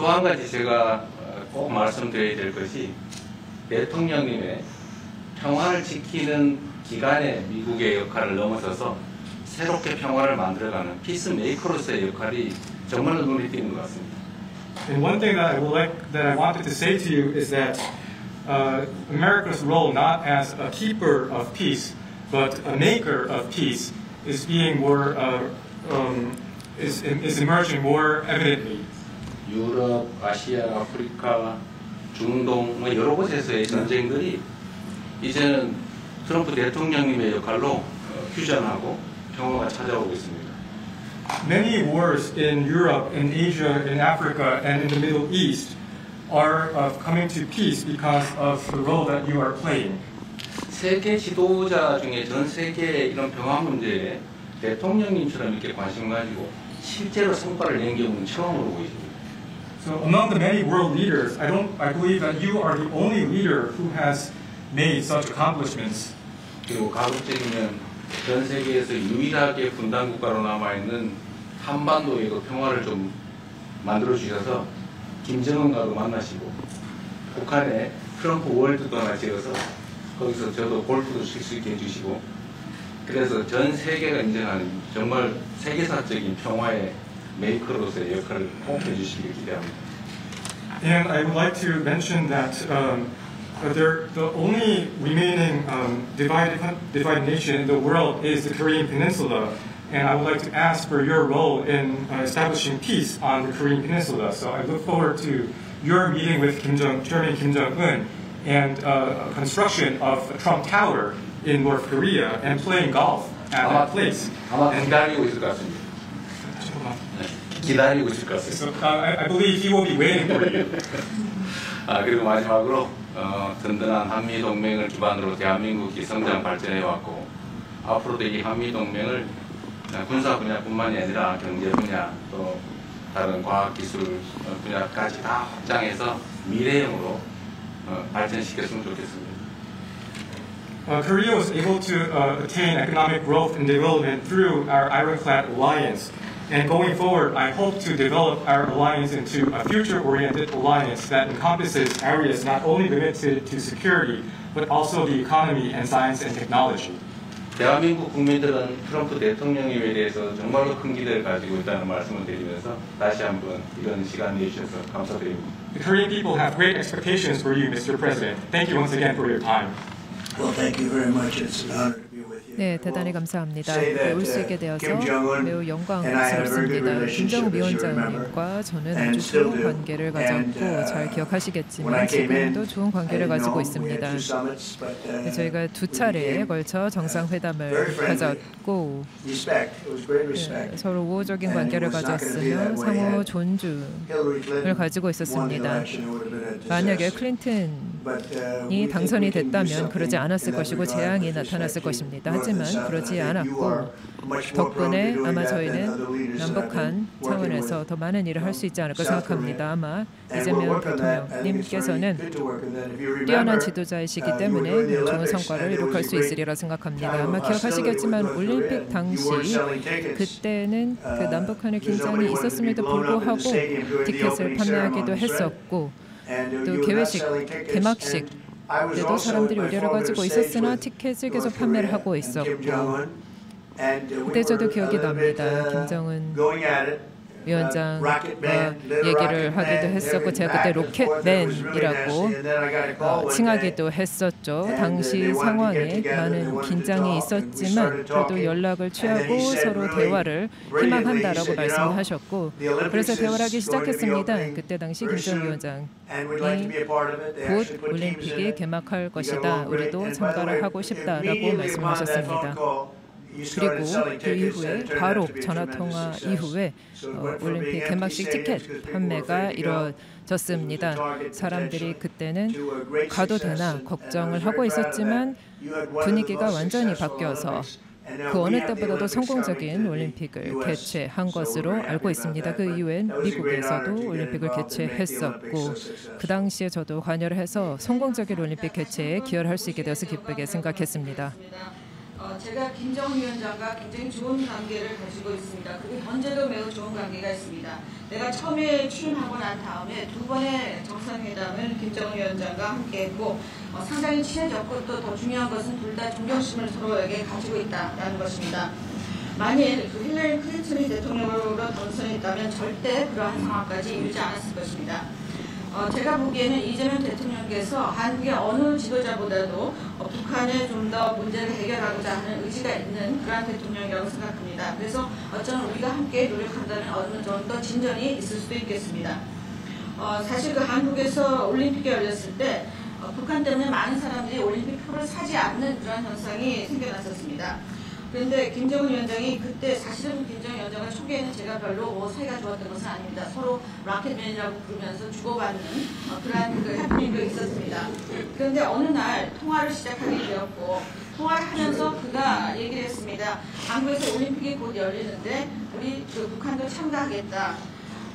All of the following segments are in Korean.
또 한 가지 제가 꼭 말씀드려야 될 것이 대통령님의 평화를 지키는 기간의 미국의 역할을 넘어서서 새롭게 평화를 만들어가는 피스메이커로서의 역할이 정말로 눈에 띄는 것 같습니다. And one thing that I wanted to say to you is that America's role not as a keeper of peace, but a maker of peace, is being more is emerging more evidently. 유럽, 아시아, 아프리카, 중동 여러 곳에서의 전쟁들이 이제는 트럼프 대통령님의 역할로 휴전하고 평화가 찾아오고 있습니다. Many wars in Europe, in Asia, in Africa, and in the Middle East are coming to peace because of the role that you are playing. 세계 지도자 중에 전 세계의 이런 평화 문제에 대통령님처럼 이렇게 관심 가지고 실제로 성과를 낸 경우는 처음으로 보이십니다. So among the many world leaders, I believe that you are the only leader who has made such accomplishments. 그리고 가급적이면 전 세계에서 유일하게 분단 국가로 남아 있는 한반도의 그 평화를 좀 만들어 주셔서 김정은과도 만나시고 북한에 트럼프 월드도 하나 지어서 거기서 저도 골프도 칠 수 있게 해주시고 그래서 전 세계가 인정하는 정말 세계사적인 평화의 메이커로서의 역할을 꼭 해주시길 기대합니다. And I would like to mention that the only remaining divided nation in the world is the Korean Peninsula, and I would like to ask for your role in establishing peace on the Korean Peninsula. So I look forward to your meeting with Chairman Kim Jong-un and construction of a Trump Tower in North Korea and playing golf at that place. 아마 기다리고 있을 것 같습니다. 기다리고 있을 것 같습니다. So I believe he will be waiting for you. 그리고 마지막으로 든든한 한미 동맹을 기반으로 대한민국이 성장 발전해 왔고 앞으로도 이 한미 동맹을 군사 분야뿐만이 아니라 경제 분야 또 다른 과학 기술 분야까지 다 확장해서 미래형으로 발전시켰으면 좋겠습니다. Korea was able to attain economic growth and development through our Ironclad alliance. And going forward, I hope to develop our alliance into a future-oriented alliance that encompasses areas not only limited to security, but also the economy and science and technology. 대한민국 국민들은 트럼프 대통령님에 대해서 정말로 큰 기대를 가지고 있다는 말씀을 드리면서 다시 한번 이런 시간 내주셔서 감사드립니다. The Korean people have great expectations for you, Mr. President. Thank you once again for your time. Well, thank you very much. It's an honor. 네, 대단히 감사합니다. 올 수 있게 되어서 매우 영광스럽습니다. 김정은 위원장님과 저는 아주 좋은 관계를 가졌고 잘 기억하시겠지만 지금도 좋은 관계를 가지고 있습니다. 저희가 두 차례에 걸쳐 정상회담을 가졌고 서로 우호적인 관계를 가졌으며 상호 존중을 가지고 있었습니다. 만약에 클린턴이 당선이 됐다면 그러지 않았을 것이고 재앙이 나타났을 것입니다. 하지만 그러지 않았고 덕분에 아마 저희는 남북한 차원에서 더 많은 일을 할 수 있지 않을까 생각합니다. 아마 이재명 대통령님께서는 뛰어난 지도자이시기 때문에 좋은 성과를 이룩할 수 있으리라 생각합니다. 아마 기억하시겠지만 올림픽 당시 그때는 그 남북한의 긴장이 있었음에도 불구하고 티켓을 판매하기도 했었고 또 개막식 때도 사람들이 우려를 가지고 있었으나 티켓을 계속 판매를 하고 있었고 그때 저도 기억이 납니다. 김정은 위원장과 얘기를 하기도 했었고 제가 그때 로켓맨이라고 칭하기도 했었죠. 당시 상황에 많은 긴장이 있었지만 저도 연락을 취하고 서로 대화를 희망한다라고 말씀하셨고 그래서 대화를 하기 시작했습니다. 그때 당시 김정은 위원장이 곧 올림픽이 개막할 것이다. 우리도 참가를 하고 싶다라고 말씀하셨습니다. 그리고 그 이후에 바로 전화통화 이후에 올림픽 개막식 티켓 판매가 이루어졌습니다. 사람들이 그때는 가도 되나 걱정을 하고 있었지만 분위기가 완전히 바뀌어서 그 어느 때보다도 성공적인 올림픽을 개최한 것으로 알고 있습니다. 그 이후엔 미국에서도 올림픽을 개최했었고 그 당시에 저도 관여를 해서 성공적인 올림픽 개최에 기여를 할 수 있게 되어서 기쁘게 생각했습니다. 제가 김정은 위원장과 굉장히 좋은 관계를 가지고 있습니다. 그리고 현재도 매우 좋은 관계가 있습니다. 내가 처음에 취임하고 난 다음에 2번의 정상회담을 김정은 위원장과 함께 했고 상당히 친해졌고 또 더 중요한 것은 둘 다 존경심을 서로에게 가지고 있다는 것입니다. 만일 그 힐러리 클린턴이 대통령으로 당선했다면 절대 그러한 상황까지 이르지 않았을 것입니다. 제가 보기에는 이재명 대통령께서 한국의 어느 지도자보다도 북한에 좀 더 문제를 해결하고자 하는 의지가 있는 그러한 대통령이라고 생각합니다. 그래서 어쩌면 우리가 함께 노력한다면 어느 정도 진전이 있을 수도 있겠습니다. 사실 그 한국에서 올림픽이 열렸을 때 북한 때문에 많은 사람들이 올림픽 표를 사지 않는 그런 현상이 생겨났었습니다. 그런데 김정은 위원장이 그때 사실은 김정은 위원장과 초기에는 제가 별로 사이가 좋았던 것은 아닙니다. 서로 락켓맨이라고 부르면서 주고받는 그러한 그 해프닝도 있었습니다. 그런데 어느 날 통화를 시작하게 되었고 통화를 하면서 그가 얘기를 했습니다. 한국에서 올림픽이 곧 열리는데 우리 그 북한도 참가하겠다.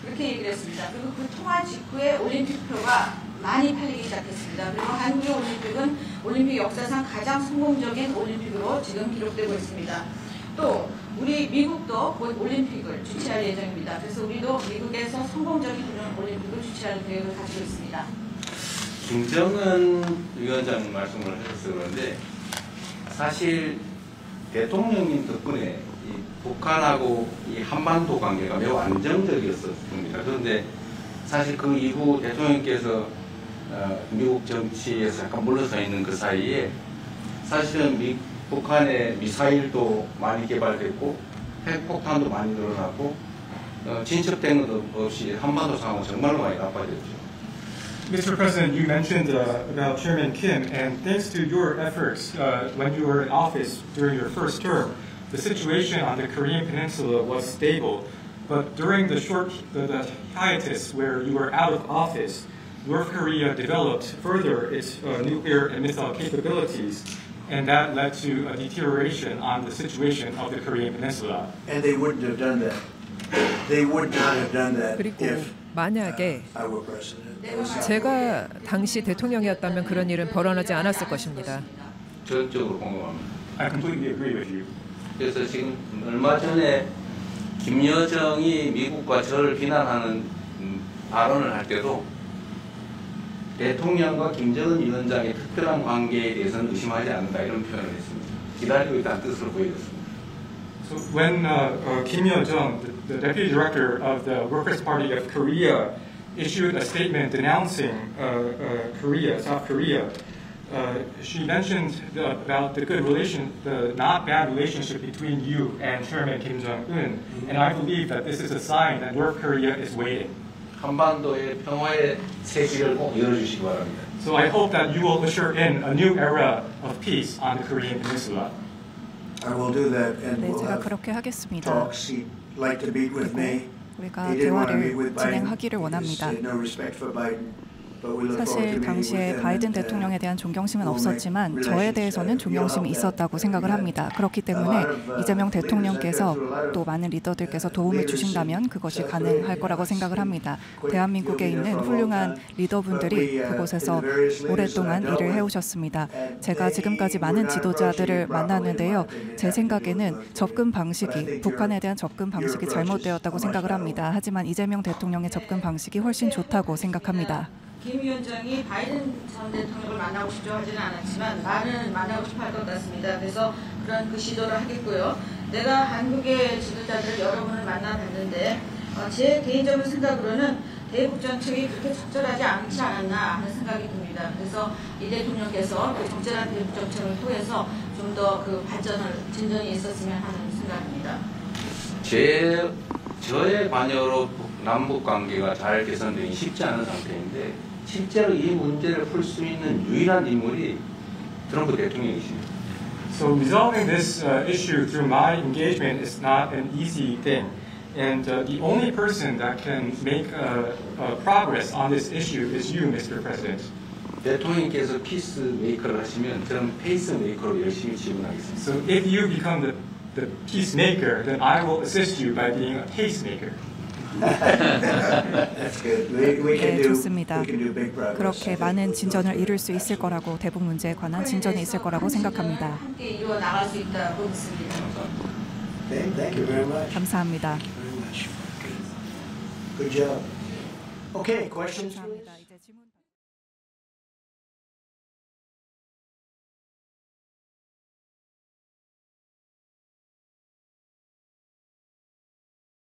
그렇게 얘기를 했습니다. 그리고 그 통화 직후에 올림픽표가 많이 팔리기 시작했습니다. 그리고 한국의 올림픽은 올림픽 역사상 가장 성공적인 올림픽으로 지금 기록되고 있습니다. 또 우리 미국도 곧 올림픽을 주최할 예정입니다. 그래서 우리도 미국에서 성공적인 그런 올림픽을 주최할 계획을 가지고 있습니다. 김정은 위원장 말씀을 하셔서 그런데 사실 대통령님 덕분에 이 북한하고 이 한반도 관계가 매우 안정적이었습니다. 그런데 사실 그 이후 대통령께서 미국 정치에서 약간 물러서 있는 그 사이에 사실은 북한의 미사일도 많이 개발됐고 핵폭탄도 많이 늘어났고 진척된 것 없이 한반도 상황은 정말로 많이 나빠졌죠. Mr. President, you mentioned about Chairman Kim, and thanks to your efforts when you were in office during your first term, the situation on the Korean Peninsula was stable. But during the hiatus where you were out of office, North Korea developed further its nuclear and missile capabilities, and that led to a deterioration on the situation of the Korean Peninsula. And they wouldn't have done that. They would not have done that 그리고 if 만약에 I were president. 제가 당시 대통령이었다면 그런 일은 벌어나지 않았을 것입니다. 전적으로 공감합니다. I completely agree with you. 그래서 지금 얼마 전에 김여정이 미국과 저를 비난하는 발언을 할 때도 대통령과 김정은 위원장의 특별한 관계에 대해서는 의심하지 않는다 이런 표현을 했습니다. 기다리고 있다는 뜻으로 보여졌습니다. So when Kim Yo-jong, the deputy director of the Workers' Party of Korea, issued a statement denouncing South Korea, she mentioned about the the not bad relationship between you and Chairman Kim Jong-un, and I believe that this is a sign that North Korea is waiting. 한반도의 평화의 새길을 꼭 열어주시기 바랍니다. So I hope that you will usher in a new era of peace on the Korean Peninsula. I will do that, and 네, we'll 제가 have 그렇게 하겠습니다. talks. He'd like to meet with me. 우리가 He didn't want to meet 대화를 with Biden. 진행하기를 He 원합니다. just had no respect for Biden. But we look forward to 사실 meeting with 당시에 him 바이든 and, 대통령에 대한 존경심은 we'll make 없었지만 저에 relations 대해서는 better. 존경심이 You'll help 있었다고 that. 생각을 합니다. 그렇기 때문에 이재명 대통령께서 또 많은 리더들께서 도움을 주신다면 그것이 가능할 거라고 생각을 합니다. 대한민국에 있는 훌륭한 리더분들이 그곳에서 오랫동안 일을 해오셨습니다. 제가 지금까지 많은 지도자들을 만났는데요. 제 생각에는 접근 방식이 북한에 대한 접근 방식이 잘못되었다고 생각을 합니다. 하지만 이재명 대통령의 접근 방식이 훨씬 좋다고 생각합니다. 김 위원장이 바이든 전 대통령을 만나고 싶어 하지는 않았지만 나는 만나고 싶어 할 것 같습니다. 그래서 그런 그 시도를 하겠고요. 내가 한국의 지도자들 여러분을 만나봤는데 제 개인적인 생각으로는 대북 정책이 그렇게 적절하지 않지 않았나 하는 생각이 듭니다. 그래서 이 대통령께서 그 적절한 대북 정책을 통해서 좀 더 그 진전이 있었으면 하는 생각입니다. 저의 관여로 남북 관계가 잘 개선되기 쉽지 않은 상태인데 실제로 이 문제를 풀 수 있는 유일한 인물이 트럼프 대통령이십니다. So resolving this issue through my engagement is not an easy thing. And the only person that can make progress on this issue is you, Mr. President. 대통령께서 피스 메이커를 하시면 저는 페이스 메이커로 열심히 지원하겠습니다. So if you become the peacemaker, then I will assist you by being a pacemaker. That's good. We can 네, do 좋습니다. big progress. 그렇게 많은 진전을 이룰 수 있을 거라고 대북 문제에 관한 진전이 있을 거라고 생각합니다. 함께 이루어 나갈 수 있다고 믿습니다. Okay, thank you very much. 감사합니다. Very much. Good job. Okay, questions? 감사합니다. 이제 질문